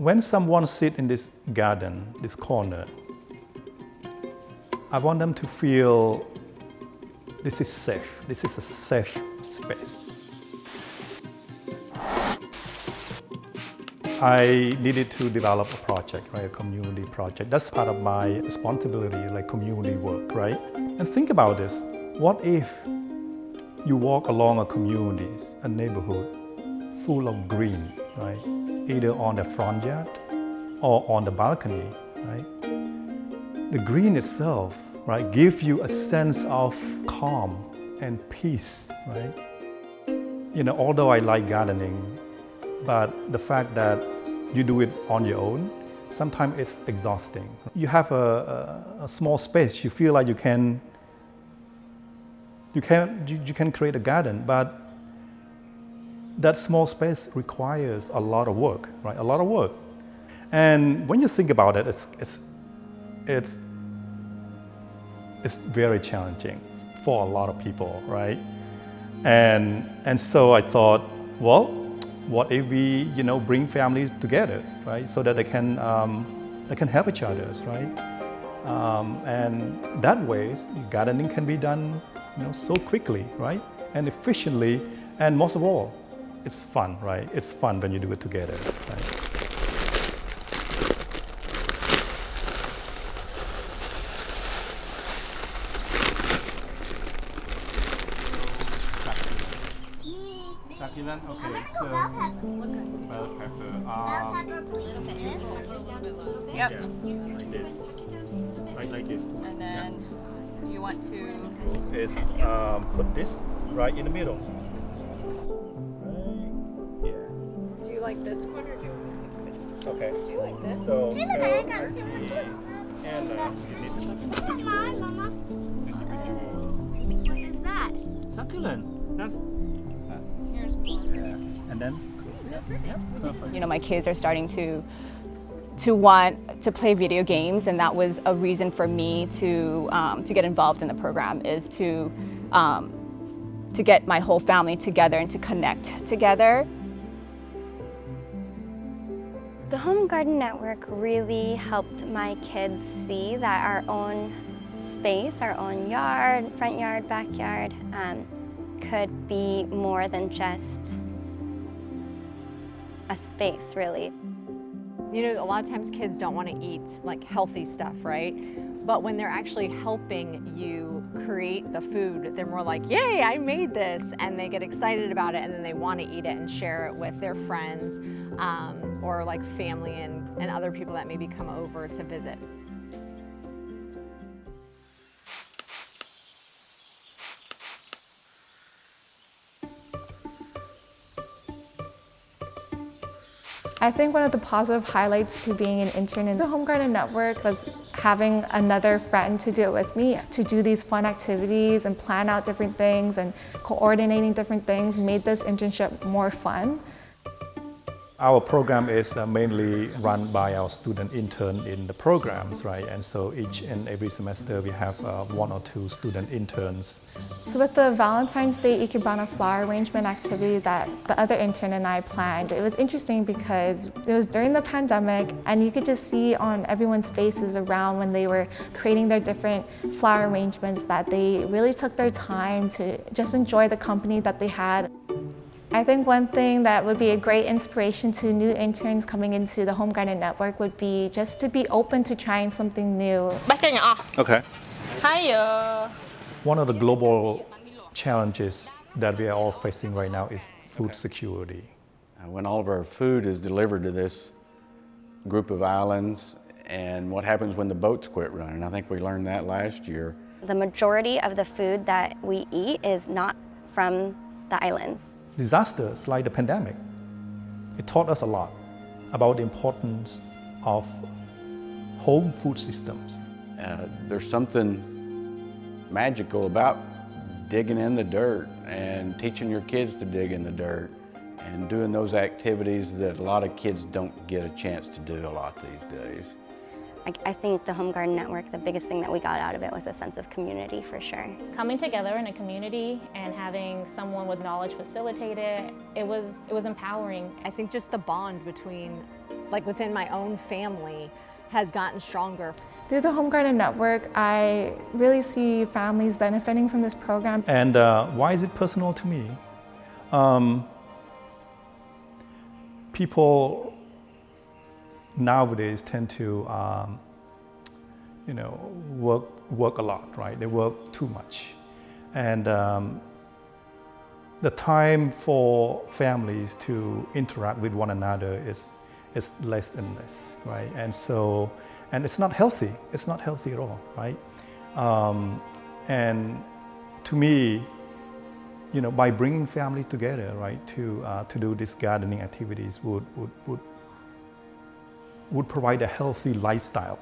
when someone sits in this garden, this corner, I want them to feel this is safe. This is a safe space. I needed to develop a project, right? A community project. That's part of my responsibility, like community work, right? And think about this. What if you walk along a community, a neighborhood full of green, right? Either on the front yard or on the balcony, right? The green itself, right, gives you a sense of calm and peace, right? You know, although I like gardening, but the fact that you do it on your own, sometimes it's exhausting. You have a small space, you feel like you can create a garden, but that small space requires a lot of work, right? A lot of work. And when you think about it, it's very challenging for a lot of people, right? And so I thought, well, what if we, bring families together, right? So that they can help each other, right? And that way, gardening can be done, so quickly, right? And efficiently, and most of all, it's fun, right? It's fun when you do it together, right? Succulent, okay, so bell pepper. Yep. Like this. Like this. And then you want to Is put this right in the middle. Right here. do you like this one or do you Okay. do you like this? So carrot, turkey, and you need the succulent. What is that? Succulent. That's Here's more. and then yeah, perfect. My kids are starting to want to play video games, and that was a reason for me to get involved in the program, is to get my whole family together and to connect together. The Home Garden Network really helped my kids see that our own space, our own yard, front yard, backyard, could be more than just a space, really. A lot of times kids don't want to eat like healthy stuff, right? But when they're actually helping you create the food, they're more like, yay, I made this, and they get excited about it, and then they want to eat it and share it with their friends or like family and other people that maybe come over to visit. I think one of the positive highlights to being an intern in the Home Garden Network was having another friend to do it with me, to do these fun activities and plan out different things and coordinating different things made this internship more fun. Our program is mainly run by our student intern in the programs, right? And so each and every semester we have 1 or 2 student interns. So with the Valentine's Day Ikebana flower arrangement activity that the other intern and I planned, it was interesting because it was during the pandemic, and you could just see on everyone's faces around when they were creating their different flower arrangements that they really took their time to just enjoy the company that they had. I think one thing that would be a great inspiration to new interns coming into the Home Garden Network would be just to be open to trying something new. Okay. Hiya. One of the global challenges that we are all facing right now is food security. When all of our food is delivered to this group of islands, and what happens when the boats quit running. I think we learned that last year. The majority of the food that we eat is not from the islands. Disasters like the pandemic, it taught us a lot about the importance of home food systems. There's something magical about digging in the dirt and teaching your kids to dig in the dirt and doing those activities that a lot of kids don't get a chance to do a lot these days. I think the Home Garden Network, the biggest thing that we got out of it was a sense of community, for sure. Coming together in a community and having someone with knowledge facilitate it, it was empowering. I think just the bond between like within my own family, has gotten stronger. Through the Home Garden Network, I really see families benefiting from this program. And why is it personal to me? People nowadays tend to, work a lot, right? They work too much. And the time for families to interact with one another is less and less, right? And it's not healthy. It's not healthy at all, right? And to me, by bringing families together, right, to do these gardening activities would provide a healthy lifestyle.